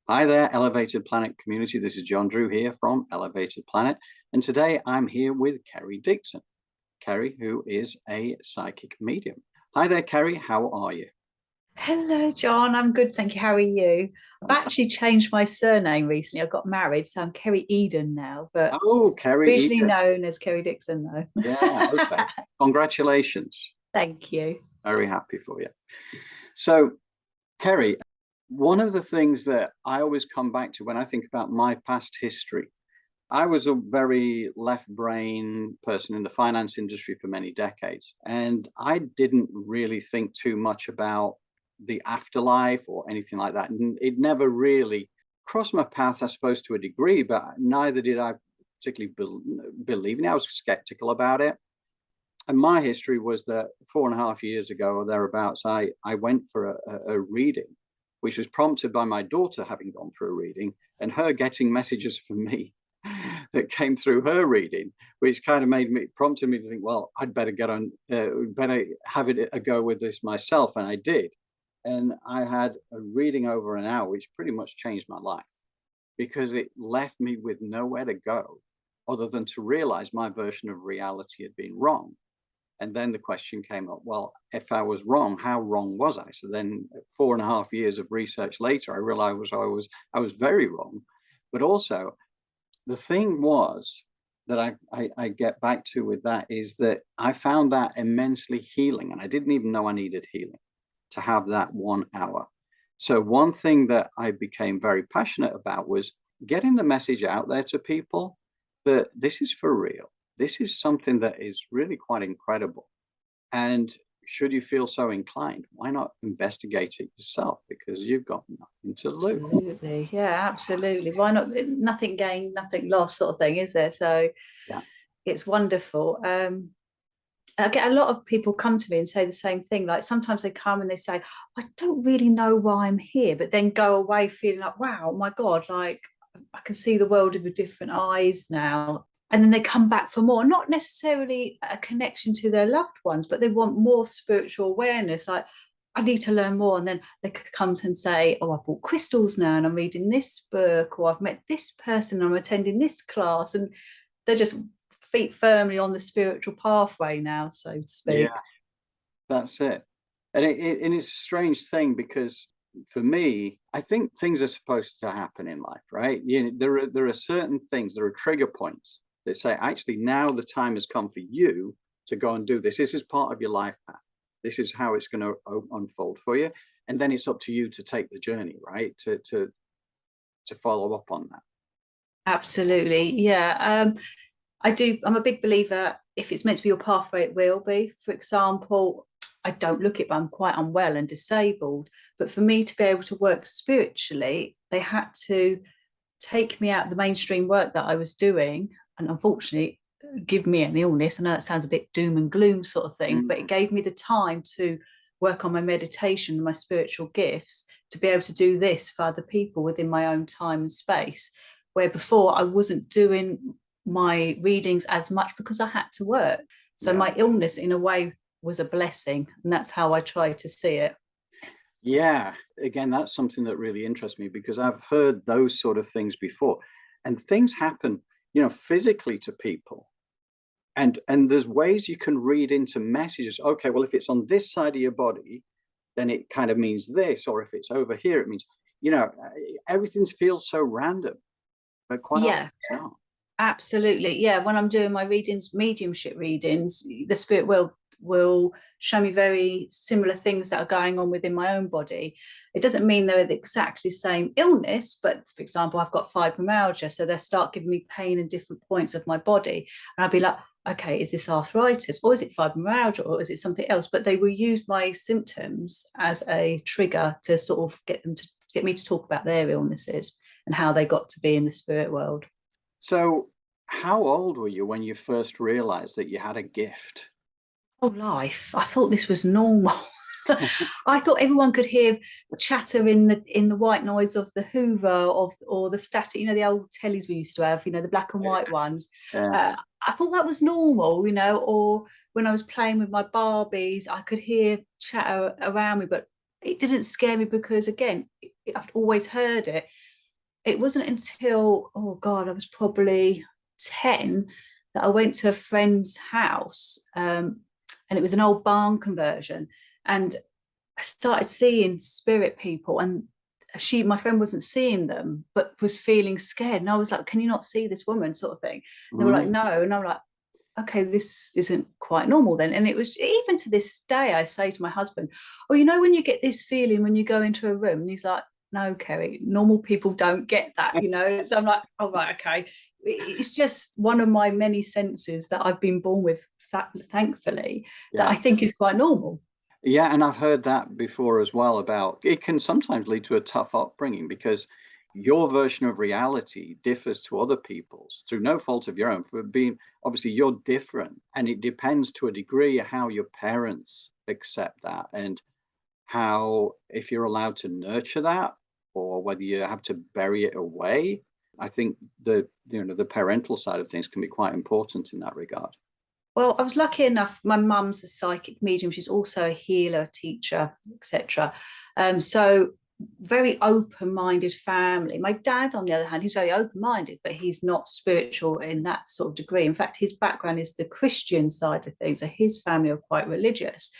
Hi there, Elevated Planet community. This is John Drew here from Elevated Planet. And today I'm here with Kerry Dixon. Kerry, who is a psychic medium. Hi there, Kerry. How are you? Hello, John. I'm good, thank you. How are you? I've Fantastic. actually changed my surname recently. I got married, so I'm Kerry Eden now, but Oh, Kerry originally Eden. known as Kerry Dixon, though. Yeah, okay. Congratulations. Thank you. Very happy for you. So, Kerry, one of the things that I always come back to when I think about my past history, I was a very left brain person in the finance industry for many decades, and I didn't really think too much about the afterlife or anything like that. And it never really crossed my path, I suppose, to a degree, but neither did I particularly believe in it. I was skeptical about it. And my history was that 4.5 years ago or thereabouts, I went for a reading, which was prompted by my daughter having gone for a reading and her getting messages from me that came through her reading, which kind of prompted me to think, well, I'd better better have it a go with this myself. And I did. And I had a reading over an hour, which pretty much changed my life because it left me with nowhere to go other than to realize my version of reality had been wrong. And then the question came up, well, if I was wrong, how wrong was I? So then 4.5 years of research later, I realized I was very wrong. But also the thing was that I get back to with that is that I found that immensely healing. And I didn't even know I needed healing to have that 1 hour. So one thing that I became very passionate about was getting the message out there to people that this is for real. This is something that is really quite incredible. And should you feel so inclined, why not investigate it yourself? Because you've got nothing to lose. Absolutely. Yeah, absolutely. Why not? Nothing gained, nothing lost, sort of thing, is there? So Yeah. it's wonderful. I get a lot of people come to me and say the same thing. Like sometimes they come and they say, I don't really know why I'm here, but then go away feeling like, wow, my God, like I can see the world with different eyes now. And then they come back for more, not necessarily a connection to their loved ones, but they want more spiritual awareness. Like, I need to learn more. And then they could come and say, oh, I've bought crystals now and I'm reading this book, or I've met this person and I'm attending this class. And they're just feet firmly on the spiritual pathway now, so to Yeah, speak. that's it. And it's a strange thing because for me, I think things are supposed to happen in life, right? There are certain things, there are trigger points that say, actually, now the time has come for you to go and do this. This is part of your life path. This is how it's going to unfold for you. And then it's up to you to take the journey, right? To follow up on that. Absolutely, yeah. I do. I'm a big believer. If it's meant to be your pathway, it will be. For example, I don't look it, but I'm quite unwell and disabled. But for me to be able to work spiritually, they had to take me out of the mainstream work that I was doing, and unfortunately, give me an illness. I know that sounds a bit doom and gloom sort of thing, but it Mm, gave me the time to work on my meditation and my spiritual gifts to be able to do this for other people within my own time and space. Where before I wasn't doing my readings as much because I had to work. So yeah. my illness, in a way, was a blessing, and that's how I try to see it. Yeah, again, that's something that really interests me because I've heard those sort of things before, and things happen, physically to people, and there's ways you can read into messages. Okay, well, if it's on this side of your body, then it kind of means this, or if it's over here, it means, everything feels so random, but quite often Yeah, it's not. absolutely. Yeah, when I'm doing my readings, mediumship readings, the spirit will show me very similar things that are going on within my own body. It doesn't mean they're the exactly same illness, but for example, I've got fibromyalgia, so they start giving me pain in different points of my body, and I'll be like, okay, is this arthritis, or is it fibromyalgia, or is it something else? But they will use my symptoms as a trigger to sort of get me to talk about their illnesses and how they got to be in the spirit world. So, how old were you when you first realized that you had a gift? Oh, life. I thought this was normal. I thought everyone could hear chatter in the white noise of the Hoover or the static, the old tellies we used to have, the black and white ones. Yeah, I thought that was normal, or when I was playing with my Barbies, I could hear chatter around me, but it didn't scare me because again, I've always heard it. it wasn't until, oh God, I was probably 10 that I went to a friend's house, and it was an old barn conversion. And I started seeing spirit people, and my friend wasn't seeing them, but was feeling scared. And I was like, can you not see this woman, sort of thing? And they were like, no. And I'm like, okay, this isn't quite normal then. And it was, even to this day, I say to my husband, oh, you know, when you get this feeling when you go into a room, and he's like, no, Kerry, normal people don't get that, you know. So I'm like, oh, right, okay. It's just one of my many senses that I've been born with, thankfully, that I think is quite normal. Yeah, and I've heard that before as well, about it can sometimes lead to a tough upbringing because your version of reality differs to other people's through no fault of your own. For being, obviously, you're different, and it depends to a degree how your parents accept that, and how, if you're allowed to nurture that, or whether you have to bury it away. I think the parental side of things can be quite important in that regard. Well, I was lucky enough, my mum's a psychic medium. She's also a healer, teacher, etc. So very open-minded family. My dad, on the other hand, he's very open-minded, but he's not spiritual in that sort of degree. In fact, his background is the Christian side of things. So his family are quite religious.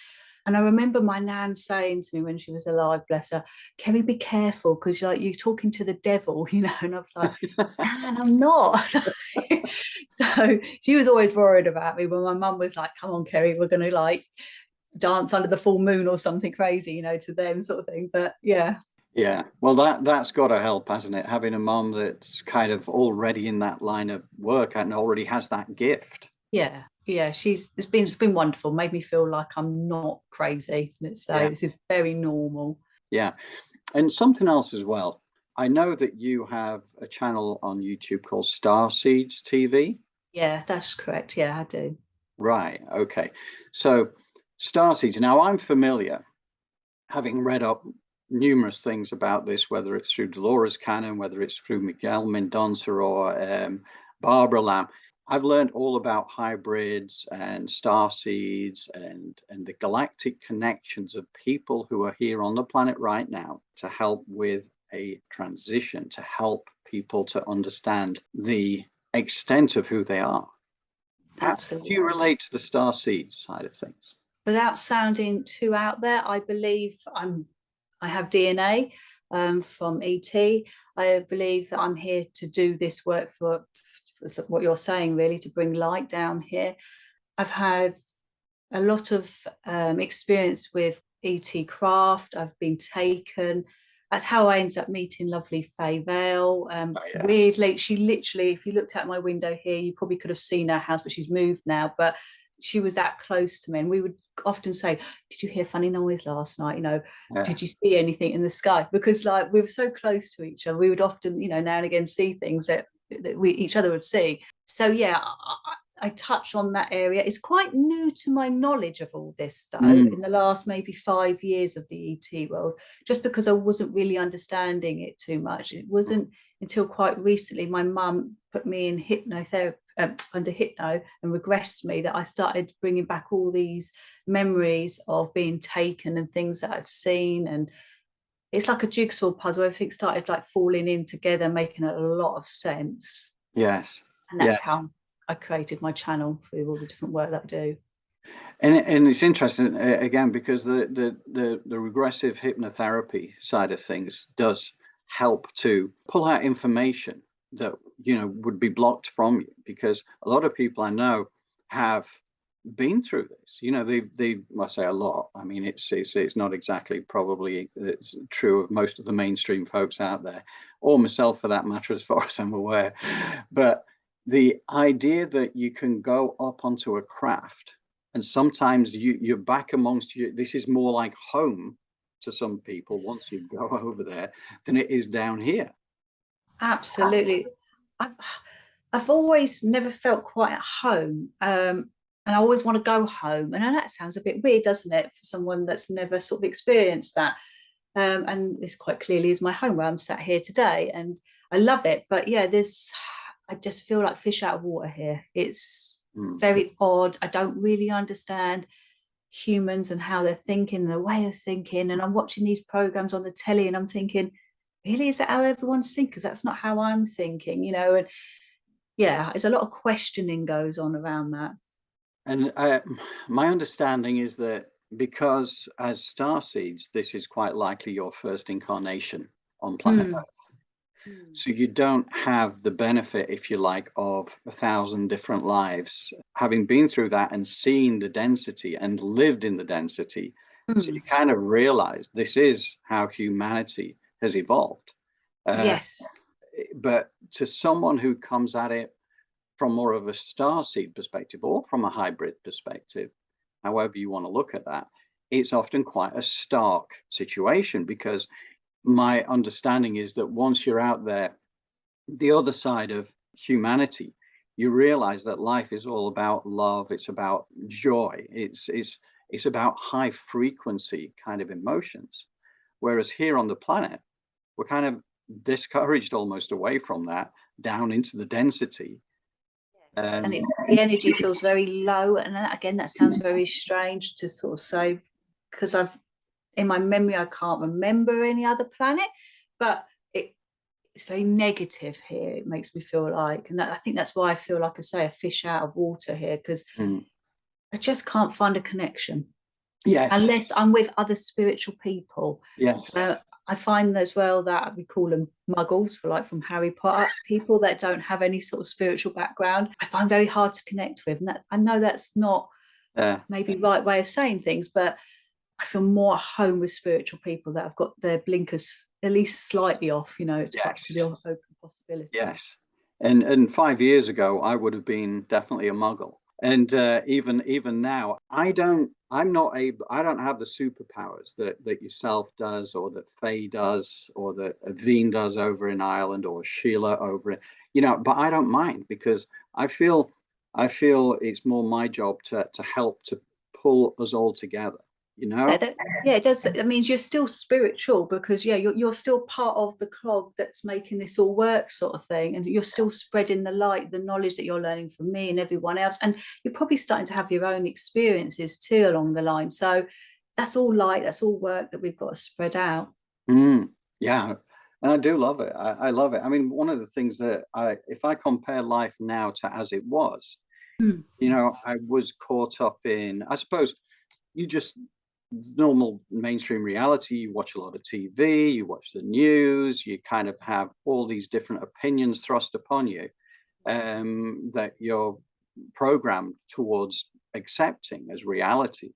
And I remember my nan saying to me when she was alive, bless her, Kerry, be careful, because like you're talking to the devil, you know. And I was like, Nan, I'm not. So she was always worried about me. When my mum was like, come on, Kerry, we're going to like dance under the full moon or something crazy, you know, to them, sort of thing. But yeah. Yeah, well, that's got to help, hasn't it? Having a mom that's kind of already in that line of work and already has that gift. Yeah, yeah, it's been wonderful. Made me feel like I'm not crazy. So this is very normal. Yeah, and something else as well. I know that you have a channel on YouTube called Starseeds TV. Yeah, that's correct. Yeah, I do. Right. Okay. So Starseeds. Now I'm familiar, having read up numerous things about this, whether it's through Dolores Cannon, whether it's through Miguel Mendonça or Barbara Lamb. I've learned all about hybrids and star seeds and the galactic connections of people who are here on the planet right now to help with a transition, to help people to understand the extent of who they are. Absolutely. How do you relate to the star seeds side of things? Without sounding too out there, I believe I have DNA from ET. I believe that I'm here to do this work for what you're saying, really, to bring light down here. I've had a lot of experience with ET craft. I've been taken. That's how I ended up meeting lovely Faye Vale. Weirdly, she literally, if you looked out my window here, you probably could have seen her house, but she's moved now. But she was that close to me, and we would often say, did you hear a funny noise last night? You know, did you see anything in the sky? Because like we were so close to each other, we would often, you know, now and again see things that we each other would see. So yeah, I touch on that area. It's quite new to my knowledge of all this, though, in the last maybe 5 years of the ET world, just because I wasn't really understanding it too much. It wasn't until quite recently my mum put me in hypnotherapy, under hypno, and regressed me, that I started bringing back all these memories of being taken and things that I'd seen. And it's like a jigsaw puzzle. Everything started like falling in together, making a lot of sense. Yes. And that's how I created my channel for all the different work that I do. And it's interesting again, because the regressive hypnotherapy side of things does help to pull out information that, you know, would be blocked from you, because a lot of people I know have been through this. You know, they I say a lot, I mean, it's not exactly probably it's true of most of the mainstream folks out there, or myself for that matter, as far as I'm aware. But the idea that you can go up onto a craft, and sometimes you're back amongst you, this is more like home to some people once you go over there than it is down here. Absolutely. I've always never felt quite at home, and I always want to go home. And I know that sounds a bit weird, doesn't it, for someone that's never sort of experienced that. And this quite clearly is my home, where I'm sat here today, and I love it. But yeah, I just feel like fish out of water here. It's very odd. I don't really understand humans and how they're thinking, their way of thinking. And I'm watching these programs on the telly, and I'm thinking, really, is that how everyone's thinking? Because that's not how I'm thinking, you know. And yeah, there's a lot of questioning goes on around that. And my understanding is that because as starseeds, this is quite likely your first incarnation on planet Mm. Earth. Mm. So you don't have the benefit, if you like, of 1,000 different lives. Having been through that and seen the density and lived in the density, so you Mm. kind of realize this is how humanity has evolved. Uh, Yes. but to someone who comes at it from more of a starseed perspective or from a hybrid perspective, however you want to look at that, it's often quite a stark situation, because my understanding is that once you're out there, the other side of humanity, you realize that life is all about love. It's about joy. It's about high frequency kind of emotions. Whereas here on the planet, we're kind of discouraged almost away from that, down into the density. Yes. And Um, the energy feels very low. And again, that sounds very strange to sort of say, because in my memory, I can't remember any other planet, but it's very negative here. It makes me feel like, and I think that's why I feel like, I say, a fish out of water here, because mm, I just can't find a connection yes, unless I'm with other spiritual people. yes, I find as well that we call them muggles, for like from Harry Potter, people that don't have any sort of spiritual background. I find very hard to connect with, and that, I know that's not uh, maybe right way of saying things, but I feel more at home with spiritual people that have got their blinkers at least slightly off, you know, up to yes, the open possibility. yes. And 5 years ago, I would have been definitely a muggle. And even now, I don't have the superpowers that yourself does, or that Faye does, or that Aveen does over in Ireland, or Sheila over it. But I don't mind, because I feel it's more my job to help to pull us all together. You know? Yeah, it does. That means you're still spiritual, because yeah, you're still part of the clog that's making this all work, sort of thing, and you're still spreading the light, the knowledge that you're learning from me and everyone else, and you're probably starting to have your own experiences too along the line. So that's all light, that's all work that we've got to spread out. Mm, yeah, and I do love it. I love it. I mean, one of the things that if I compare life now to as it was, Mm. I was caught up in, I suppose, you just normal mainstream reality. You watch a lot of TV, you watch the news, you kind of have all these different opinions thrust upon you, that you're programmed towards accepting as reality.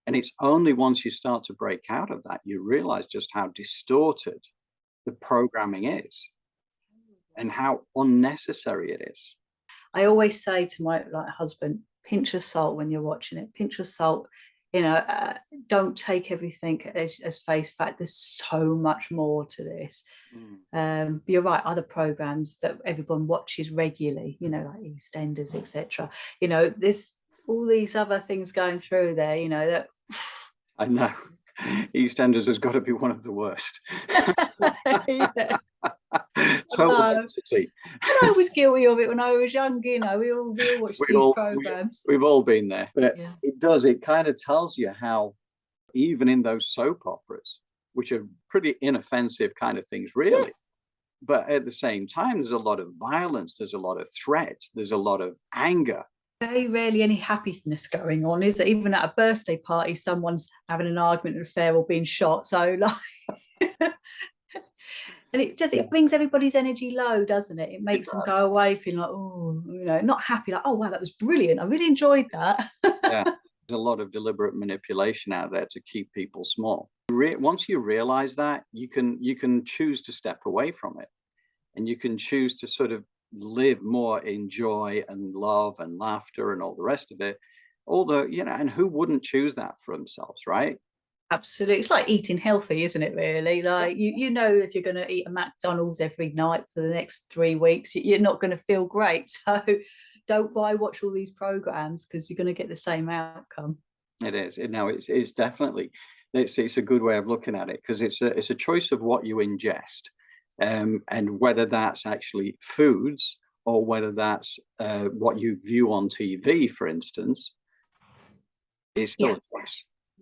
And it's only once you start to break out of that, you realize just how distorted the programming is and how unnecessary it is. I always say to my husband, pinch of salt when you're watching it. Pinch of salt. You know, don't take everything as face fact. There's so much more to this. Mm. You're right. Other programs that everyone watches regularly, you know, like EastEnders, etc. You know, there's all these other things going through there. You know that. I know. EastEnders has got to be one of the worst. Yeah, Total no. entity. And I was guilty of it when I was young. You know, we all watched We these all we, programs. we've all been there. But Yeah. it kind of tells you how, even in those soap operas, which are pretty inoffensive kind of things, Yeah. really. But at the same time, there's a lot of violence, there's a lot of threat, there's a lot of anger. Very rarely any happiness going on, is there? Even at a birthday party, someone's having an argument, an affair, or being shot. So, like, and it brings everybody's energy low, doesn't it? It It makes them go does. away feeling like, oh, you know, not happy, like, oh, wow, that was brilliant. I really enjoyed that. Yeah. There's a lot of deliberate manipulation out there to keep people small. Once you realize that, you can choose to step away from it, and you can choose to sort of live more in joy and love and laughter and all the rest of it. And who wouldn't choose that for themselves, right? Absolutely. It's like eating healthy, isn't it, really? Yeah. Like, you know, if you're going to eat a McDonald's every night for the next 3 weeks, you're not going to feel great. So don't watch all these programs, because you're going to get the same outcome. It is. It's definitely, it's a good way of looking at it, because it's a choice of what you ingest, and whether that's actually foods, or whether that's what you view on TV, for instance. It's still Yeah.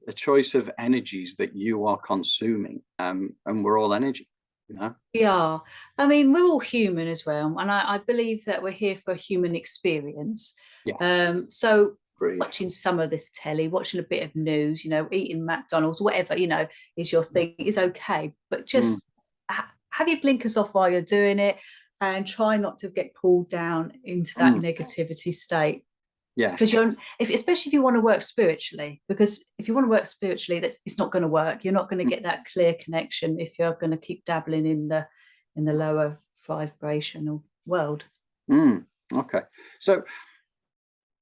a choice of energies that you are consuming, and we're all energy. You know? Yeah, I mean, we're all human as well, and I believe that we're here for a human experience. Yes. So Agreed. watching some of this telly, watching a bit of news, eating McDonald's, whatever, is your thing, is okay. But just have your blinkers off while you're doing it, and try not to get pulled down into that negativity state. Yes. Because especially if you want to work spiritually, because if you want to work spiritually, it's not going to work. You're not going to get that clear connection if you're going to keep dabbling in the lower vibrational world. Okay. So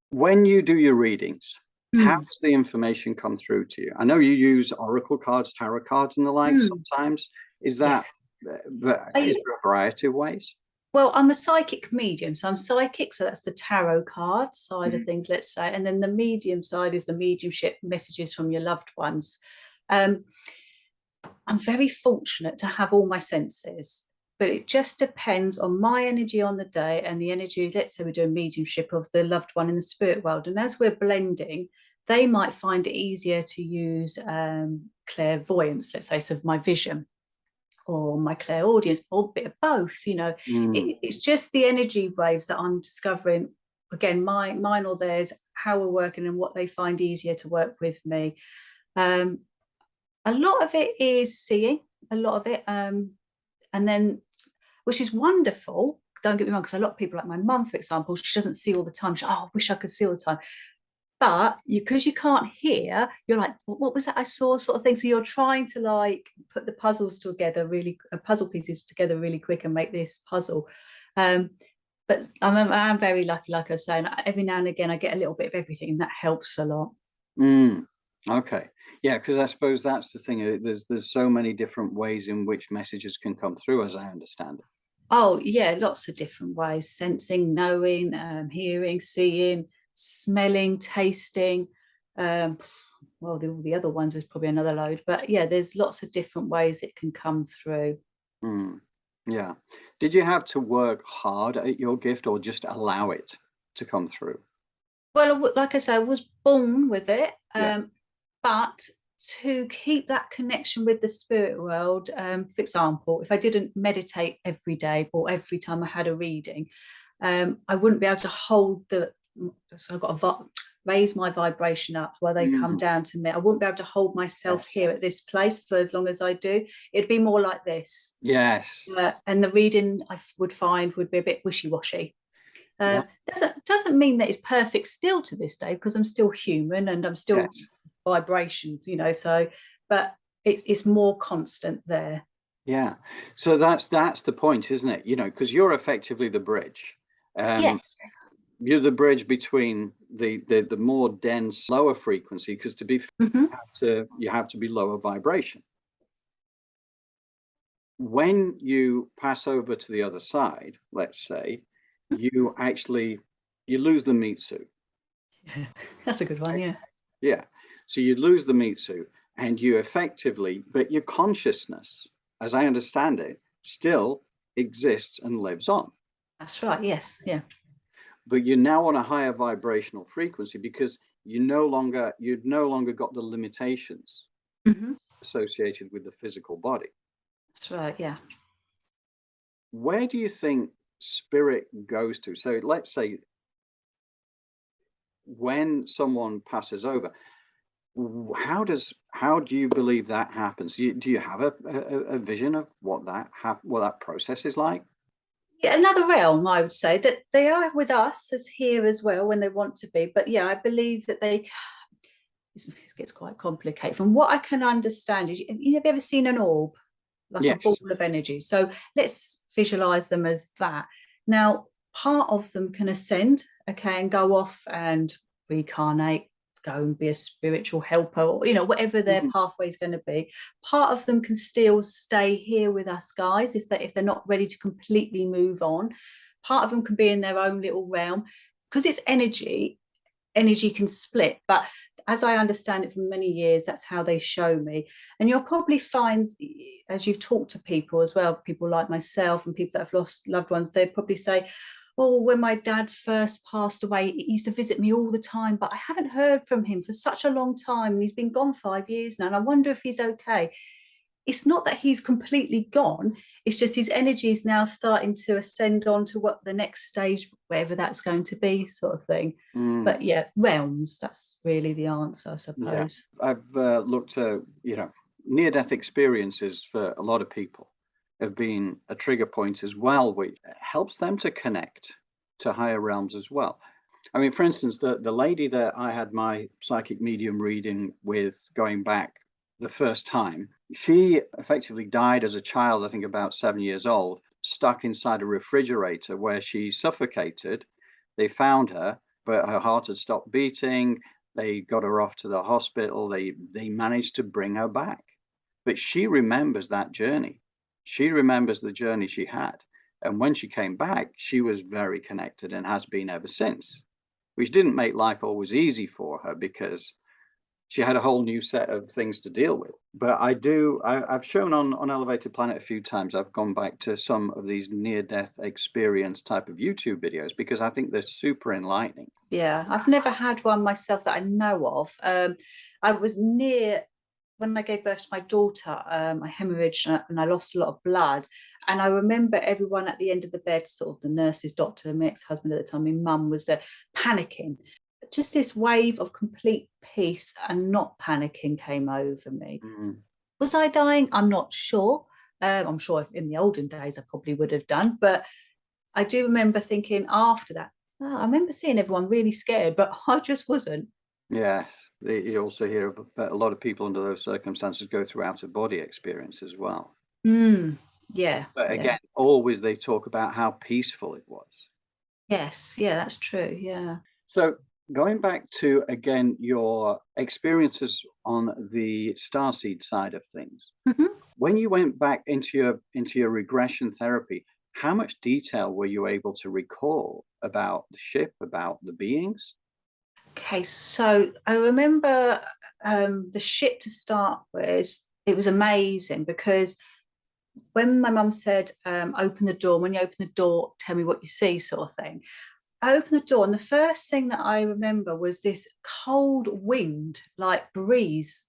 when you do your readings, how does the information come through to you? I know you use oracle cards, tarot cards, and the like sometimes. Is that? Yes. Is there a variety of ways? Well, I'm a psychic medium, so I'm psychic, so that's the tarot card side of things, let's say, and then the medium side is the mediumship, messages from your loved ones. I'm very fortunate to have all my senses, but it just depends on my energy on the day and the energy, let's say we're doing mediumship of the loved one in the spirit world, and as we're blending, they might find it easier to use clairvoyance, let's say, so my vision, or my clairaudience, or a bit of both. It's just the energy waves that I'm discovering, again, mine or theirs, how we're working and what they find easier to work with me. A lot of it is seeing, a lot of it, and then, which is wonderful, don't get me wrong, because a lot of people, like my mum, for example, she doesn't see all the time. I wish I could see all the time. But because you can't hear, you're like, what was that I saw, sort of thing. So you're trying to like put the puzzles together, puzzle pieces together really quick and make this puzzle. But I'm very lucky, like I was saying, every now and again I get a little bit of everything, and that helps a lot. Okay. Yeah, because I suppose that's the thing. There's so many different ways in which messages can come through, as I understand it. Oh yeah, lots of different ways: sensing, knowing, hearing, seeing, smelling, tasting. Well, all the other ones is probably another load, but yeah, there's lots of different ways it can come through. Yeah. Did you have to work hard at your gift, or just allow it to come through? Well, like I said, I was born with it, Yeah. but to keep that connection with the spirit world, for example, if I didn't meditate every day or every time I had a reading, I wouldn't be able to hold so I've got to raise my vibration up while they come down to me. I wouldn't be able to hold myself here at this place for as long as I do. It'd be more like this. Yes. And the reading I would find would be a bit wishy-washy. Doesn't mean that it's perfect still to this day, because I'm still human and I'm still vibrations, so, but it's more constant there. Yeah. So that's the point, isn't it? Because you're effectively the bridge. Yes. You're the bridge between the more dense, lower frequency, because to be you have to be lower vibration. When you pass over to the other side, let's say, you lose the meat suit. That's a good one. Yeah. So you lose the meat suit, and you effectively, but your consciousness, as I understand it, still exists and lives on. That's right. Yes. Yeah. But you're now on a higher vibrational frequency, because you've no longer got the limitations associated with the physical body. That's right. Yeah. Where do you think spirit goes to? So let's say when someone passes over, how do you believe that happens? Do you have a vision of what that process is like? Yeah, another realm, I would say, that they are with us as here as well when they want to be. But yeah, I believe that it gets quite complicated. From what I can understand, have you ever seen an orb, like a ball of energy? So let's visualize them as that. Now, part of them can ascend, okay, and go off and reincarnate, go and be a spiritual helper, or whatever their pathway is going to be. Part of them can still stay here with us guys if they're not ready to completely move on. Part of them can be in their own little realm, because it's energy can split. But as I understand it from many years, that's how they show me. And you'll probably find, as you've talked to people as well, people like myself and people that have lost loved ones, they probably say, oh, when my dad first passed away, he used to visit me all the time, but I haven't heard from him for such a long time, and he's been gone 5 years now, and I wonder if he's okay. it's not that he's completely gone, it's just his energy is now starting to ascend on to what the next stage, wherever that's going to be, sort of thing. But yeah, realms, that's really the answer, I suppose. Yeah. I've looked at, near-death experiences for a lot of people have been a trigger point as well, which helps them to connect to higher realms as well. I mean, for instance, the lady that I had my psychic medium reading with going back the first time, she effectively died as a child, I think about 7 years old, stuck inside a refrigerator where she suffocated. They found her, but her heart had stopped beating. They got her off to the hospital. They managed to bring her back. But she remembers that journey. She remembers the journey she had. And when she came back, she was very connected and has been ever since, which didn't make life always easy for her because she had a whole new set of things to deal with. But I've shown on Elevated Planet a few times, I've gone back to some of these near-death experience type of YouTube videos because I think they're super enlightening. Yeah, I've never had one myself that I know of. I was near, when I gave birth to my daughter, I hemorrhaged and I lost a lot of blood. And I remember everyone at the end of the bed, sort of the nurses, doctor, my ex-husband at the time, my mum was there, panicking. Just this wave of complete peace and not panicking came over me. Was I dying? I'm not sure. I'm sure in the olden days I probably would have done, but I do remember thinking after that, oh, I remember seeing everyone really scared, but I just wasn't. Yes, you also hear about a lot of people under those circumstances go through out-of-body experience as well. Yeah. But again, always they talk about how peaceful it was. Yes, yeah, that's true. Yeah. So going back to, again, your experiences on the Starseed side of things, when you went back into your regression therapy, how much detail were you able to recall about the ship, about the beings? Okay, so I remember the ship to start with. It was amazing because when my mum said, open the door, when you open the door, tell me what you see, sort of thing. I opened the door, and the first thing that I remember was this cold wind, like breeze.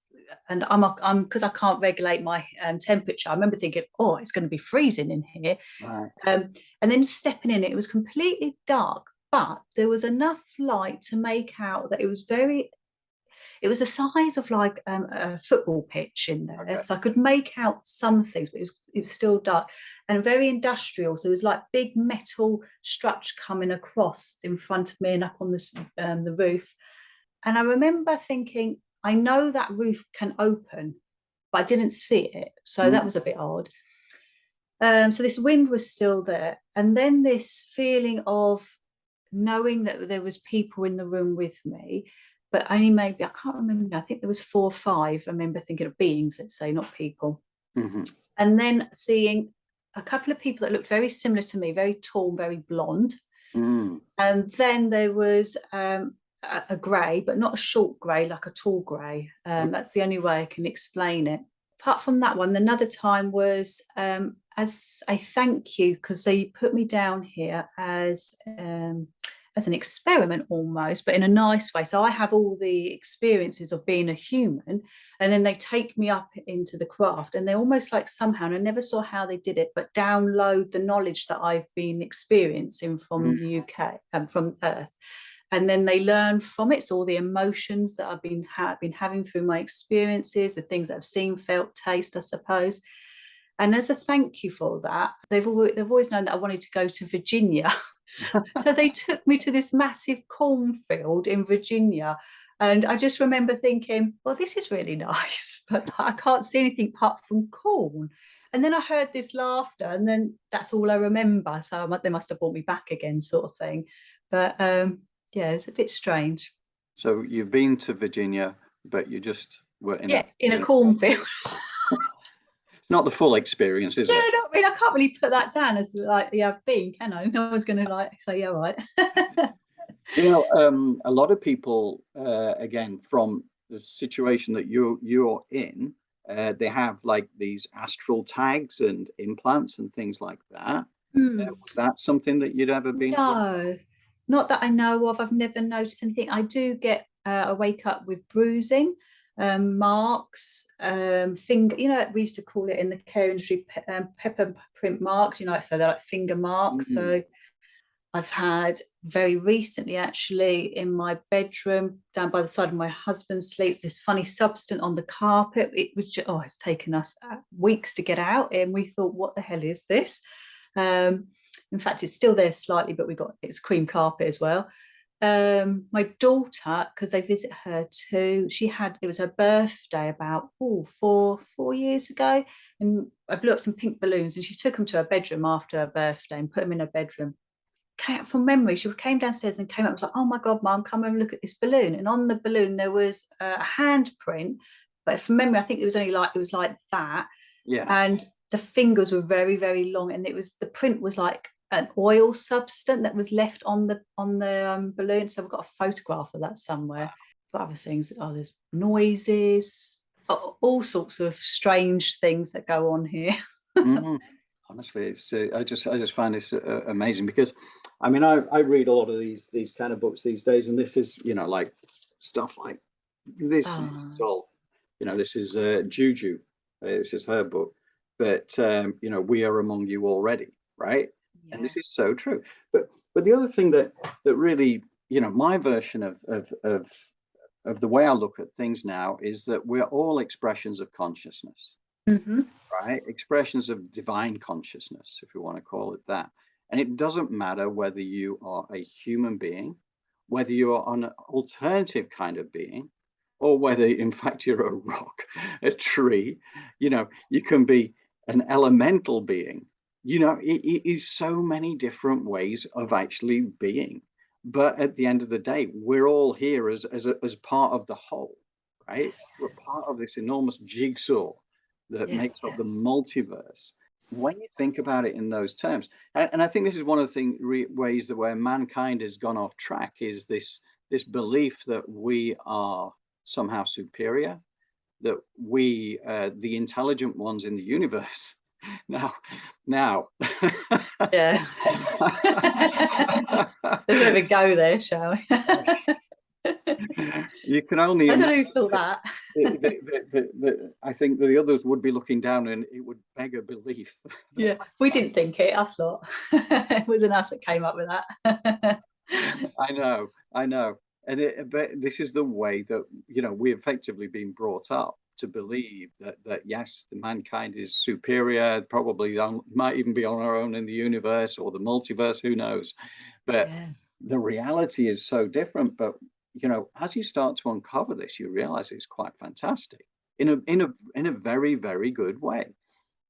And I'm because I can't regulate my temperature. I remember thinking, oh, it's going to be freezing in here. Right. And then stepping in, it was completely dark, but there was enough light to make out that it was the size of like a football pitch in there. Okay. So I could make out some things, but it was still dark and very industrial. So it was like big metal structure coming across in front of me and up on this the roof. And I remember thinking, I know that roof can open, but I didn't see it. So that was a bit odd. So this wind was still there. And then this feeling of knowing that there was people in the room with me, but only maybe, I can't remember, I think there was 4 or 5. I remember thinking of beings, let's say, not people. And then seeing a couple of people that looked very similar to me, very tall, very blonde. And then there was a grey, but not a short grey, like a tall grey. That's the only way I can explain it. Apart from that one, another time was as a thank you, because they put me down here as an experiment almost, but in a nice way. So I have all the experiences of being a human, and then they take me up into the craft, and they almost like somehow, and I never saw how they did it, but download the knowledge that I've been experiencing from the UK and from Earth. And then they learn from it. So all the emotions that I've been having through my experiences, the things that I've seen, felt, taste, I suppose. And as a thank you for that, they've always known that I wanted to go to Virginia. So they took me to this massive cornfield in Virginia. And I just remember thinking, well, this is really nice, but I can't see anything apart from corn. And then I heard this laughter, and then that's all I remember. So they must have brought me back again, sort of thing. But yeah, it's a bit strange. So you've been to Virginia, but you just were in a cornfield. Not the full experience, is No, it? not really. I can't really put that down as like, yeah, I've been, can I? No one's going to like say, yeah, right. A lot of people, again, from the situation that you're in, they have like these astral tags and implants and things like that. Was that something that you'd ever been? No, not that I know of. I've never noticed anything. I do get, I wake up with bruising. marks, finger, we used to call it in the care industry pepper print marks, so they're like finger marks. So I've had very recently, actually, in my bedroom, down by the side of my husband's sleeps, this funny substance on the carpet. It was it's taken us weeks to get out, and we thought, what the hell is this? In fact, it's still there slightly, but it's cream carpet as well. My daughter, because they visit her too, it was her birthday about 4 years ago, and I blew up some pink balloons, and she took them to her bedroom after her birthday and put them in her bedroom. From memory, she came downstairs and came up and was like, oh my God, Mum, come and look at this balloon. And on the balloon there was a handprint, but from memory I think it was like that. Yeah. And the fingers were very, very long, and the print was like an oil substance that was left on the balloon. So I've got a photograph of that somewhere. But other things, there's noises, all sorts of strange things that go on here. Honestly, it's I just find this amazing, because I mean I read a lot of these kind of books these days, and this is like stuff like this is all this is Juju, this is her book, but we are among you already, right? Yeah. And this is so true. But the other thing that really my version of the way I look at things now is that we're all expressions of consciousness. Right? Expressions of divine consciousness, if you want to call it that. And it doesn't matter whether you are a human being, whether you are an alternative kind of being, or whether in fact you're a rock, a tree, you can be an elemental being. It is so many different ways of actually being. But at the end of the day, we're all here as part of the whole, right? Yes. We're part of this enormous jigsaw that makes up the multiverse. When you think about it in those terms, and I think this is one of the ways that where mankind has gone off track, is this belief that we are somehow superior, that we the intelligent ones in the universe. Now yeah. Let's have a go there, shall we? You can only I don't know who thought that. I think the others would be looking down, and it would beg a belief. Yeah, we didn't think it, us lot. It wasn't us that came up with that. I know. And but this is the way that we effectively been brought up to believe that yes, the mankind is superior, probably might even be on our own in the universe or the multiverse, who knows. But the reality is so different. But as you start to uncover this, you realize it's quite fantastic in a very, very good way.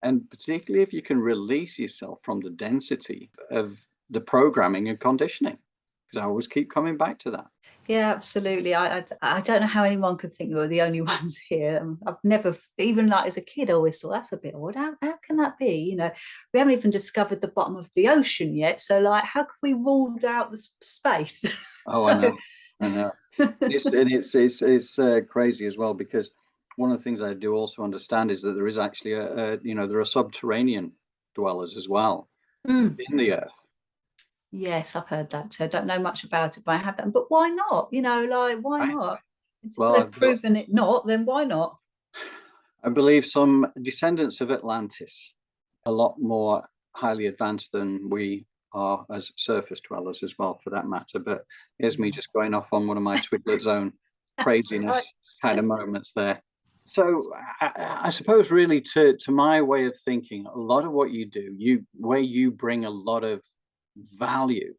And particularly if you can release yourself from the density of the programming and conditioning, because I always keep coming back to that. Yeah, absolutely. I don't know how anyone could think we're the only ones here. I've never, even like as a kid, I always thought that's a bit odd. How can that be? We haven't even discovered the bottom of the ocean yet. So like, how can we rule out the space? Oh, I know. It's crazy as well, because one of the things I do also understand is that there is actually there are subterranean dwellers as well in the earth. Yes, I've heard that too. I don't know much about it, but I have that. But why not? Why not? Well, they've proven it not, then why not? I believe some descendants of Atlantis, a lot more highly advanced than we are as surface dwellers as well, for that matter. But here's me just going off on one of my Twiglet zone craziness kind of moments there. So I suppose really to my way of thinking, a lot of what you do, where you bring a lot of value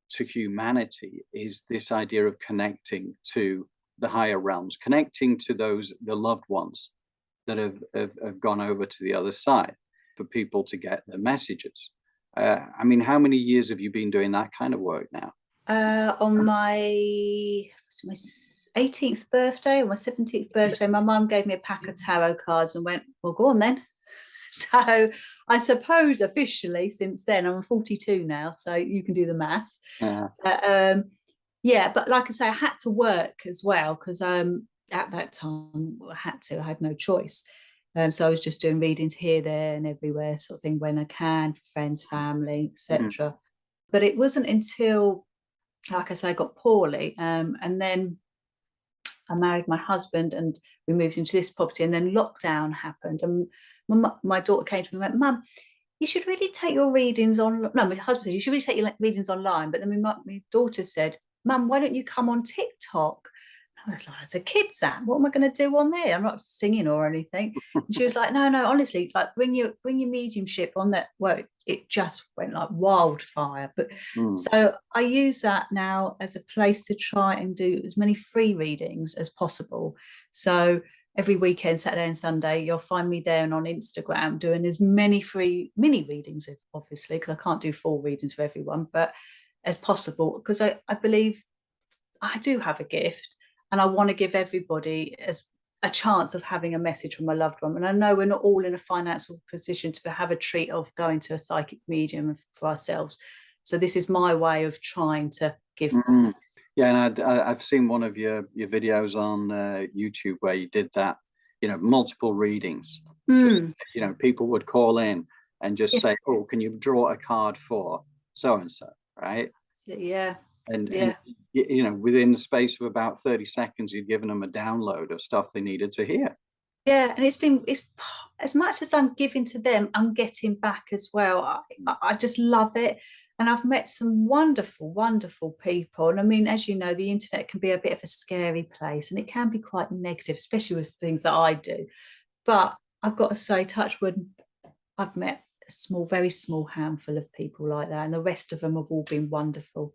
to humanity, is this idea of connecting to the higher realms, connecting to the loved ones that have gone over to the other side, for people to get their messages. I mean, how many years have you been doing that kind of work now? On my 18th birthday or my 17th birthday, my mum gave me a pack of tarot cards and went, well, go on then. So I suppose officially since then, I'm 42 now, so you can do the maths. But like I say, I had to work as well, because at that time I had no choice. So I was just doing readings here, there and everywhere, sort of thing, when I can, for friends, family, etc. But it wasn't until, like I say, I got poorly, and then I married my husband and we moved into this property, and then lockdown happened, and my daughter came to me and went, Mum, you should really take your readings on. No, my husband said, you should really take your readings online. But then my daughter said, Mum, why don't you come on TikTok? I was like, as a kid's app, what am I going to do on there? I'm not singing or anything. And she was like, no, honestly, like bring your mediumship on that. Well, it just went like wildfire. But so I use that now as a place to try and do as many free readings as possible. So every weekend, Saturday and Sunday, you'll find me there and on Instagram doing as many free mini readings, obviously, because I can't do full readings for everyone, but as possible, because I believe I do have a gift. And I want to give everybody as a chance of having a message from a loved one. And I know we're not all in a financial position to have a treat of going to a psychic medium for ourselves. So this is my way of trying to give. Yeah, and I've seen one of your videos on YouTube where you did that, multiple readings. Just, people would call in and just say, oh, can you draw a card for so-and-so, right? Yeah. And within the space of about 30 seconds, you'd given them a download of stuff they needed to hear. Yeah, and it's as much as I'm giving to them, I'm getting back as well. I just love it. And I've met some wonderful, wonderful people. And I mean, as you know, the internet can be a bit of a scary place, and it can be quite negative, especially with things that I do. But I've got to say, touch wood, I've met a very small handful of people like that. And the rest of them have all been wonderful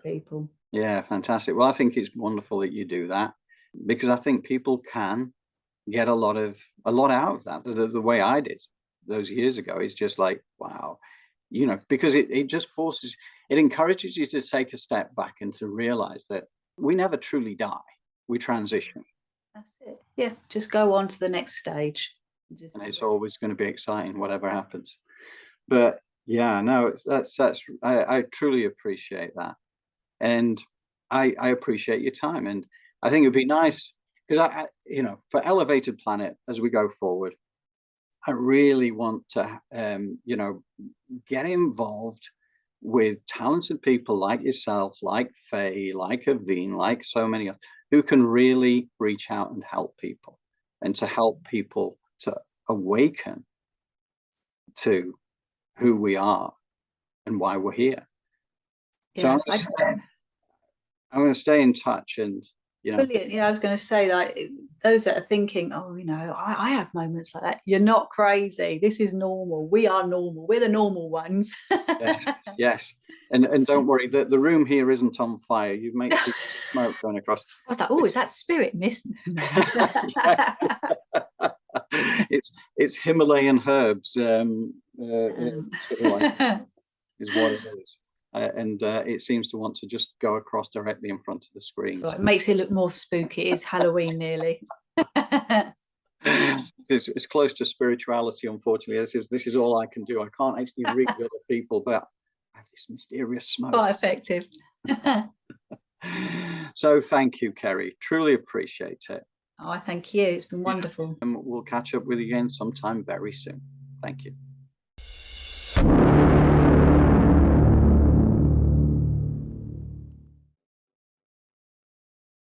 people. Yeah, fantastic. Well, I think it's wonderful that you do that, because I think people can get a lot out of that. The way I did those years ago is just like, wow, because it just it encourages you to take a step back and to realize that we never truly die. We transition. That's it. Yeah, just go on to the next stage. And it's always going to be exciting, whatever happens. But yeah, no, I truly appreciate that. And I appreciate your time. And I think it'd be nice, because for Elevated Planet, as we go forward, I really want to, get involved with talented people like yourself, like Faye, like Aveen, like so many others, who can really reach out and help people, and to help people to awaken to who we are and why we're here. Yeah, so I'm going to stay in touch, and brilliant. Yeah, I was going to say, like, those that are thinking, oh, I have moments like that. You're not crazy. This is normal. We are normal. We're the normal ones. Yes. And don't worry, the room here isn't on fire. You've made smoke going across. I was like, oh, is that spirit mist? It's Himalayan herbs. Sort of like, is what it is. And it seems to want to just go across directly in front of the screen. So it makes it look more spooky. It's Halloween nearly. It's close to spirituality, unfortunately. This is all I can do. I can't actually read other people, but I have this mysterious smoke. Quite effective. So thank you, Kerry. Truly appreciate it. Oh, I thank you. It's been wonderful. And we'll catch up with you again sometime very soon. Thank you.